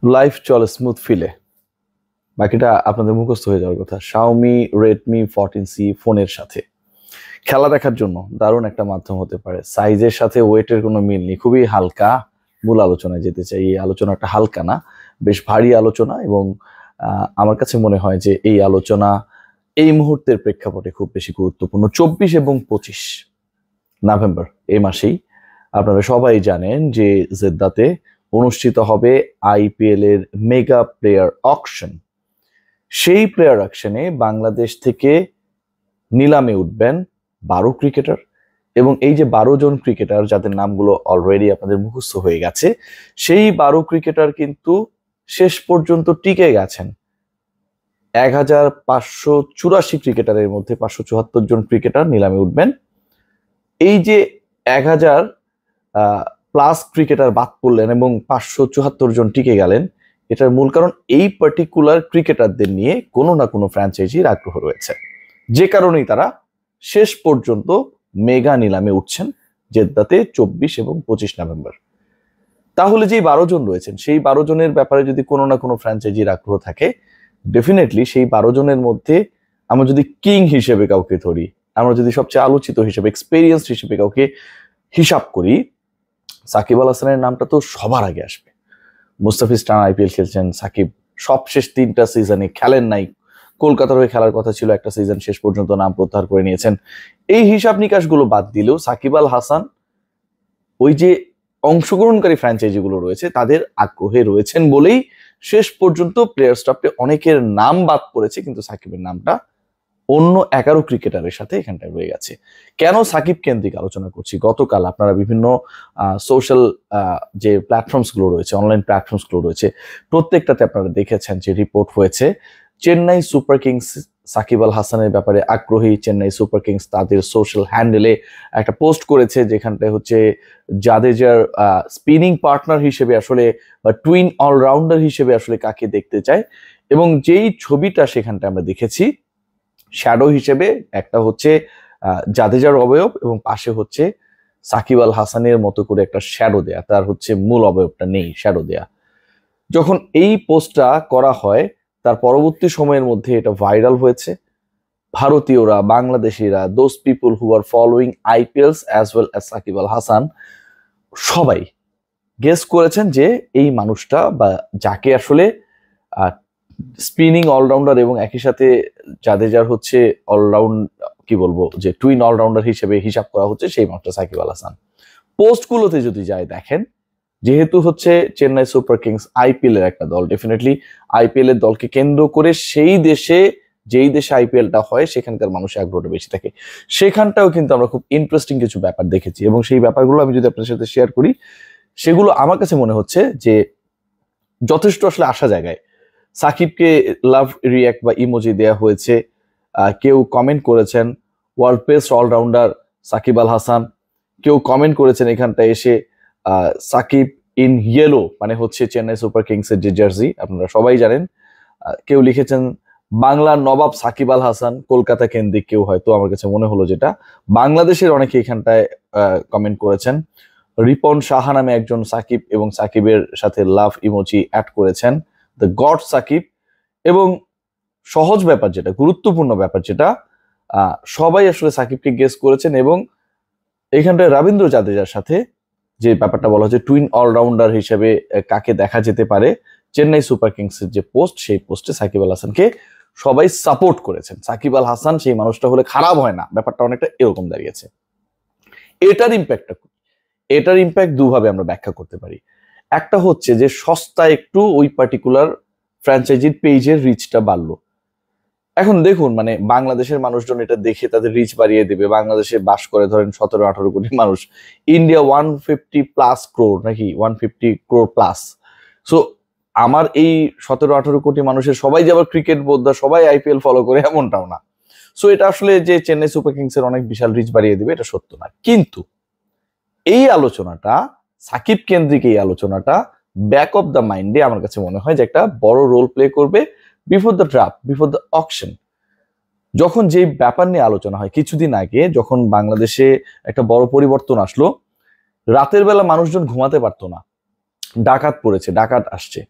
Life চলে smooth ফিলে, বাকিটা আপনাদের মুখস্থ হয়ে যাওয়ার কথা। Xiaomi Redmi 14C ফোনের সাথে খেলা দেখার জন্য দারুণ একটা মাধ্যম হতে পারে। সাইজের সাথে ওয়েটের কোনো মিল নেই, খুবই হালকা। মূল আলোচনায় যেতে চাই। এই আলোচনাটা হালকা না, বেশ ভারী আলোচনা, এবং আমার কাছে মনে হয় যে এই আলোচনা এই মুহূর্তের প্রেক্ষাপটে খুব বেশি গুরুত্বপূর্ণ। 24 এবং 25 নভেম্বর এই মাসেই আপনারা সবাই জানেন যে জেদ্দাতে অনুষ্ঠিত হবে আইপিএল এর মেগা প্লেয়ার অকশন। সেই প্লেয়ার অকশনে বাংলাদেশ থেকে নিলামে উঠবেন 12 ক্রিকেটার, এবং এই যে 12 জন ক্রিকেটার যাদের নামগুলো অলরেডি আপনাদের মুখস্থ হয়ে গেছে, সেই 12 ক্রিকেটার কিন্তু শেষ পর্যন্ত টিকে গেছেন। 1584 ক্রিকেটারের মধ্যে 574 জন ক্রিকেটার নিলামে উঠবেন। এই যে 1000 প্লাস ক্রিকেটার বাদ পড়লেন এবং 574 জন টিকে গেলেন, এটার মূল কারণ এই পার্টিকুলার ক্রিকেটারদের নিয়ে কোনো না কোনো ফ্র্যাঞ্চাইজির আগ্রহ রয়েছে, যে কারণেই তারা শেষ পর্যন্ত মেগা নিলামে উঠছেন জেদ্দাতে 24 এবং 25 নভেম্বর। তাহলে যে 12 জন রয়েছেন, সেই 12 জনের ব্যাপারে যদি কোনো না কোনো ফ্র্যাঞ্চাইজির আগ্রহ থাকে, ডেফিনেটলি সেই 12 জনের মধ্যে আমরা যদি কিং হিসেবে কাউকে ধরি, আমরা যদি সবচেয়ে আলোচিত হিসেবে, এক্সপেরিয়েন্স হিসেবে কাউকে হিসাব করি, সাকিব আল হাসানের নামটা তো সবার আগে আসবে। মুস্তাফিজ টানা আইপিএল খেলছেন, সাকিব সবশেষ 3টা সিজনে খেলেন নাই। কলকাতার হয়ে খেলার কথা ছিল একটা সিজন, শেষ পর্যন্ত নাম প্রত্যাহার করে নিয়েছেন। এই হিসাব নিকাশগুলো বাদ দিলেও সাকিব আল হাসান ওই যে অংশগ্রহণকারী ফ্র্যাঞ্চাইজিগুলো রয়েছে তাদের আগ্রহে রয়েছেন বলেই শেষ পর্যন্ত প্লেয়ার স্টাফে অনেকের নাম বাদ পড়েছে, কিন্তু সাকিবের নামটা অন্য 11 ক্রিকেটারের সাথে এখানটায় রয়ে গেছে। কেন সাকিব কেন্দ্রিক আলোচনা করছি? গতকাল আপনারা বিভিন্ন সোশ্যাল যে প্ল্যাটফর্মস গুলো রয়েছে, অনলাইন প্ল্যাটফর্মস গুলো রয়েছে, প্রত্যেকটাতে আপনারা দেখেছেন যে রিপোর্ট হয়েছে চেন্নাই সুপার কিংস সাকিব আল হাসানের ব্যাপারে আগ্রহী। চেন্নাই সুপার কিংস তাদের সোশ্যাল হ্যান্ডেলে একটা পোস্ট করেছে যেখানটায় হচ্ছে জাদেজার স্পিনিং পার্টনার হিসেবে আসলে বা টুইন অলরাউন্ডার হিসেবে আসলে কাকে দেখতে চায়, এবং যেই ছবিটা সেখানটা আমরা দেখেছি শ্যাডো হিসেবে একটা হচ্ছে জাদেজার অবয়ব এবং পাশে হচ্ছে সাকিব আল হাসানের মতো করে একটা শ্যাডো দেয়া, তার হচ্ছে মূল অবয়বটা নেই, শ্যাডো দেয়া। যখন এই পোস্টটা করা হয় তার পরবর্তী সময়ের মধ্যে এটা ভাইরাল হয়েছে। ভারতীয়রা, বাংলাদেশিরা, those people who are following IPLs as well as Shakib Al Hasan, সবাই গেস করেছেন যে এই মানুষটা বা যাকে আসলে স্পিনিং অলরাউন্ডার এবং একই সাথে জাদেজার হচ্ছে অলরাউন্ড কি বলবো যে টুইন অলরাউন্ডার হিসেবে হিসাব করা হচ্ছে, সেই মানুষটা সাকিব আল হাসান। পোস্টগুলোতে যদি যায় দেখেন, যেহেতু হচ্ছে চেন্নাই সুপার কিংস আইপিএল এর একটা দল, ডেফিনেটলি আইপিএল এর দলকে কেন্দ্র করে সেই দেশে, যেই দেশে আইপিএলটা হয় সেখানকার মানুষের আগ্রহটা বেশি থাকে। সেখানটাও কিন্তু আমরা খুব ইন্টারেস্টিং কিছু ব্যাপার দেখেছি, এবং সেই ব্যাপারগুলো আমি যদি আপনার সাথে শেয়ার করি, সেগুলো আমার কাছে মনে হচ্ছে যে যথেষ্ট আসলে আশা জায়গায়। সাকিবকে লাভ রিয়াক্ট বা ইমোজি দেয়া হয়েছে, কেউ কমেন্ট করেছেন world best allrounder Shakib Al Hasan, কেউ কমেন্ট করেছেন এখানটা এসে সাকিব ইন ইয়েলো, মানে হচ্ছে চেন্নাই সুপার কিংসের যে জার্সি আপনারা সবাই জানেন। কেউ লিখেছেন বাংলার নবাব সাকিব আল হাসান, কলকাতা কেন্দ্রিক কেউ, হয়তো আমার কাছে মনে হলো যেটা। বাংলাদেশের অনেকে এখানটায় কমেন্ট করেছেন। রিপন সাহা নামে একজন সাকিব এবং সাকিবের সাথে লাভ ইমোজি অ্যাড করেছেন, দ্য গড সাকিব। এবং সহজ ব্যাপার যেটা, গুরুত্বপূর্ণ ব্যাপার যেটা, সবাই আসলে সাকিবকে গেস করেছেন, এবং এইখানটায় রবীন্দ্র জাদেজার সাথে যে ব্যাপারটা বলা হচ্ছে টুইন অলরাউন্ডার হিসেবে কাকে দেখা যেতে পারে, চেন্নাই সুপার কিংসের যে পোস্ট, সেই পোস্টে সাকিব আল হাসানকে সবাই সাপোর্ট করেছেন। সাকিব আল হাসান সেই মানুষটা হলে খারাপ হয় না, ব্যাপারটা অনেকটা এরকম দাঁড়িয়েছে। এটার ইম্প্যাক্ট দুভাবে আমরা ব্যাখ্যা করতে পারি। একটা হচ্ছে যে সস্তা একটু ওই পার্টিকুলার ফ্র্যাঞ্চাইজির পেজের রিচটা বাড়লো। এখন দেখুন, মানে বাংলাদেশের মানুষজন এটা দেখে তাদের রিচ বাড়িয়ে দেবে। বাংলাদেশে বাস করে ধরেন 17-18 কোটি মানুষ, ইন্ডিয়া 150+ ক্রোর, নাকি 150 ক্রোর প্লাস। সো আমার এই 17-18 কোটি মানুষের সবাই যে আবার ক্রিকেট বোদ্ধা, সবাই আইপিএল ফলো করে এমনটাও না। সো এটা আসলে যে চেন্নাই সুপার কিংসের অনেক বিশাল রিচ বাড়িয়ে দেবে এটা সত্য না। কিন্তু এই আলোচনাটা, সাকিব কেন্দ্রিক এই আলোচনাটা ব্যাক অফ দ্য মাইন্ডে আমার কাছে মনে হয় যে একটা বড় রোল প্লে করবে before the draft, before the auction. যখন যে ব্যাপার নিয়ে আলোচনা হয়, কিছুদিন আগে যখন বাংলাদেশে একটা বড় পরিবর্তন আসলো, রাতের বেলা মানুষজন ঘুমাতে পারতো না, ডাকাত পড়েছে, ডাকাত আসছে,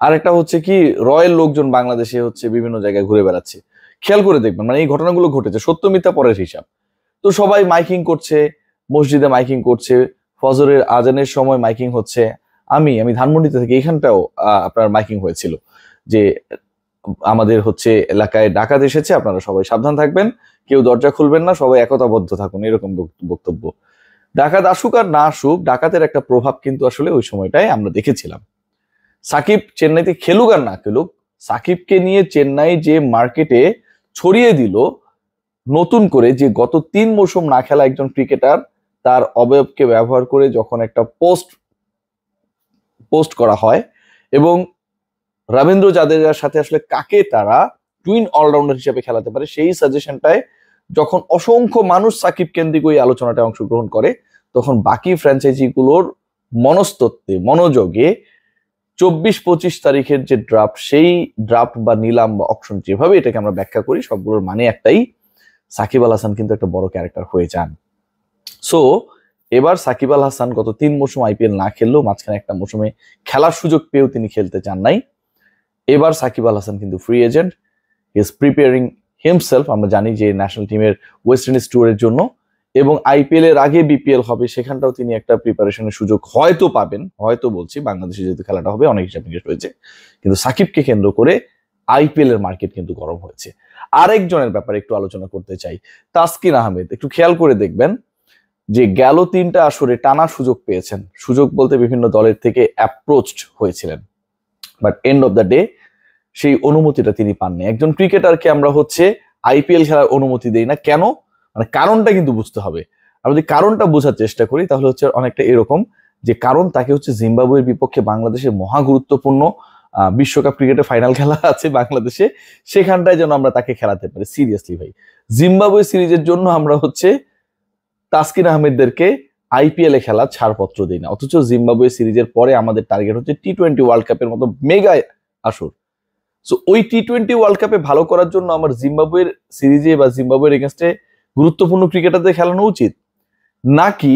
আরেকটা হচ্ছে কি, রয়্যাল লোকজন বাংলাদেশে হচ্ছে বিভিন্ন জায়গায় ঘুরে বেড়াচ্ছে, খেয়াল করে দেখবেন, মানে এই ঘটনাগুলো ঘটেছে, সত্য মিথ্যা পরের হিসাব। তো সবাই মাইকিং করছে, মসজিদে মাইকিং করছে, ফজরের আজানের সময় মাইকিং হচ্ছে। আমি ধানমন্ডিতে থেকে এখানটাও আপনার মাইকিং হয়েছিল যে আমাদের হচ্ছে এলাকায় ডাকাত এসেছে, আপনারা সবাই সাবধান থাকবেন, কেউ দরজা খুলবেন না, সবাই একতাবদ্ধ থাকুন, এরকম বক্তব্য। ডাকাত আসুক আর না আসুক, ডাকাতের একটা প্রভাব কিন্তু আসলে ওই সময়টায় আমরা দেখেছিলাম। সাকিব চেন্নাইতে খেলুক আর না খেলুক, সাকিবকে নিয়ে চেন্নাই যে মার্কেটে ছড়িয়ে দিল নতুন করে, যে গত 3 মৌসুম না খেলা একজন ক্রিকেটার তার অবয়বকে ব্যবহার করে যখন একটা পোস্ট করা হয়, এবং রবীন্দ্র জাদেজার সাথে আসলে কাকে তারা টুইন অলরাউন্ডার হিসেবে খেলাতে পারে, সেই সাজেশনটায় যখন অসংখ্য মানুষ সাকিব কেন্দ্রিক ওই আলোচনাটায় অংশগ্রহণ করে, তখন বাকি ফ্র্যাঞ্চাইজিগুলোর মনস্তত্ত্বে মনোযোগে 24-25 তারিখের যে ড্রাফট, সেই ড্রাফট বা নিলাম বা অকশন, যেভাবে এটাকে আমরা ব্যাখ্যা করি, সবগুলোর মানে একটাই, সাকিব আল হাসান কিন্তু একটা বড় ক্যারেক্টার হয়ে যান। সো এবার সাকিব আল হাসান গত 3 মৌসুম আইপিএল না খেললেও মাঝখানে একটা মৌসুমে খেলার সুযোগ পেয়েও তিনি খেলতে চান নাই। এবার সাকিব আল হাসান কিন্তু free agent, he is preparing himself, আমরা জানি যে ন্যাশনাল টিমের ওয়েস্ট ইন্ডিজ ট্যুরের জন্য, এবং আইপিএল এর আগে বিপিএল হবে, সেখানটাও তিনি একটা প্রিপারেশনের সুযোগ হয়তো পাবেন, হয়তো বলছি, বাংলাদেশে যেহেতু খেলাটা হবে অনেক হিসাব নিকাশ রয়েছে। কিন্তু সাকিবকে কেন্দ্র করে আইপিএল এর মার্কেট কিন্তু গরম হয়েছে। আরেকজনের ব্যাপারে একটু আলোচনা করতে চাই, তাসকিন আহমেদ। একটু খেয়াল করে দেখবেন যে গেল 3টা আসরে টানা সুযোগ পেয়েছেন, সুযোগ বলতে বিভিন্ন দলের থেকে অ্যাপ্রোচড হয়েছিলেন, but end of the day সেই অনুমতিটা তিনি পাননি। একজন ক্রিকেটারকে আমরা হচ্ছে আইপিএল খেলার অনুমতি দেই না কেন, মানে কারণটা কিন্তু বুঝতে হবে। আমরা যদি কারণটা বোঝার চেষ্টা করি তাহলে হচ্ছে অনেকটা এরকম, যে কারণ তাকে হচ্ছে জিম্বাবুয়ের বিপক্ষে বাংলাদেশের মহা গুরুত্বপূর্ণ বিশ্বকাপ ক্রিকেটের ফাইনাল খেলা আছে বাংলাদেশে, সেখানটায় যেন আমরা তাকে খেলাতে পারি। সিরিয়াসলি ভাই, জিম্বাবুয়ে সিরিজের জন্য আমরা হচ্ছে তাসকিন আহমেদদেরকে আইপিএল এ খেলা ছাড়পত্র দিই না, অথচ জিম্বাবুয়ে সিরিজের পরে আমাদের টার্গেট হচ্ছে টি-20 ওয়ার্ল্ড কাপের মতো মেগা আসর। সো ওই টি-20 ওয়ার্ল্ড কাপে ভালো করার জন্য আমার জিম্বাবুয়ের সিরিজে বা জিম্বাবুয়ের এগেনস্টে গুরুত্বপূর্ণ ক্রিকেটারদের খেলানো উচিত, নাকি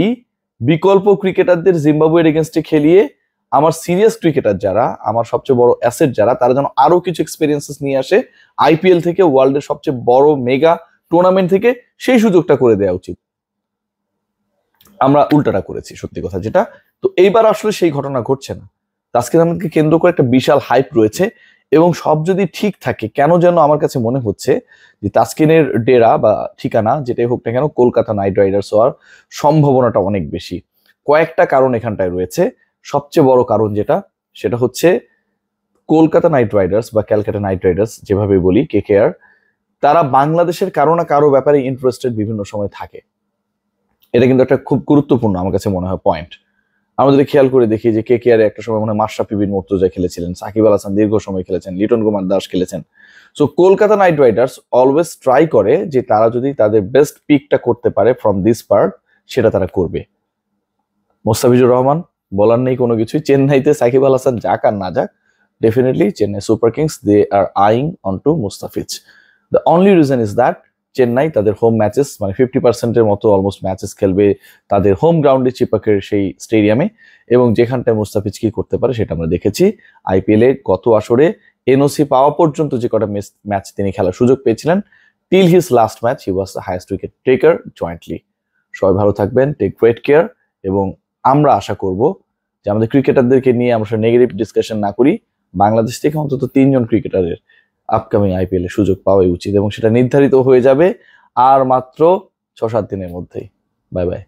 বিকল্প ক্রিকেটারদের জিম্বাবুয়ের এগেনস্টে খেলিয়ে আমার সিরিয়াস ক্রিকেটার যারা, আমার সবচেয়ে বড় অ্যাসেট যারা, তারা যেন আরো কিছু এক্সপেরিয়েন্সেস নিয়ে আসে আইপিএল থেকে, ওয়ার্ল্ডের সবচেয়ে বড় মেগা টুর্নামেন্ট থেকে, সেই সুযোগটা করে দেওয়া উচিত। আমরা উল্টাটা করেছি সত্যি কথা যেটা। তো এইবার আসলে সেই ঘটনা ঘটছে না। তাসকিন আহমেদকে কেন্দ্র করে একটা বিশাল হাইপ রয়েছে, এবং সব যদি ঠিক থাকে, কেন যেন আমার কাছে মনে হচ্ছে যে তাসকিনের ডেরা বা ঠিকানা যেটাই হোক না কেন, কলকাতা নাইট রাইডার্স হওয়ার সম্ভাবনাটা অনেক বেশি। কয়েকটা কারণ এখানটায় রয়েছে। সবচেয়ে বড় কারণ যেটা, সেটা হচ্ছে কলকাতা নাইট রাইডার্স বা ক্যালকাটা নাইট রাইডার্স যেভাবে বলি, কেকেআর, তারা বাংলাদেশের কারো না কারো ব্যাপারে ইন্টারেস্টেড বিভিন্ন সময় থাকে। এটা কিন্তু একটা খুব গুরুত্বপূর্ণ আমার কাছে মনে হয় পয়েন্ট। আমরা যদি খেয়াল করে দেখি যে কেকেআর একটা সময় মনে হয় মাশরাফি বিন মুর্তজা খেলেছিলেন, সাকিব আল হাসান দীর্ঘ সময় খেলেছেন, লিটন কুমার দাস খেলেছেন। So Kolkata night Riders always try করে যে তারা যদি তাদের বেস্ট পিকটা করতে পারে ফ্রম দিস পার্ট, সেটা তারা করবে। মোস্তাফিজুর রহমান বলার নেই কোনো কিছুই, চেন্নাইতে সাকিব আল হাসান যাক আর না যাক, definitely Chennai Super Kings they are eyeing on to Mustafiz. The only reason is that Chennai তাদের হোম ম্যাচেস, মানে 50%-এর মতো অলমোস্ট ম্যাচেস খেলবে তাদের হোম গ্রাউন্ডে, চিপাকের সেই স্টেডিয়ামে, এবং যেখানটায় মুস্তাফিজ কি করতে পারে সেটা আমরা দেখেছি। আইপিএল এ গত আসরে এনওসি পাওয়া পর্যন্ত যে কটা ম্যাচ তিনি খেলার সুযোগ পেয়েছিলেন, till his last match he was the highest wicket taker jointly. সবাই ভালো থাকবেন, টেক গ্রেট কেয়ার, এবং আমরা আশা করব যে আমাদের ক্রিকেটারদেরকে নিয়ে আমরা নেগেটিভ ডিসকাশন না করি। বাংলাদেশ থেকে অন্তত 3 জন ক্রিকেটারের আপকামিং আইপিএল এ সুযোগ পাওয়াই উচিত, এবং সেটা নির্ধারিত হয়ে যাবে আর মাত্র 6-7 দিনের মধ্যেই। Bye bye.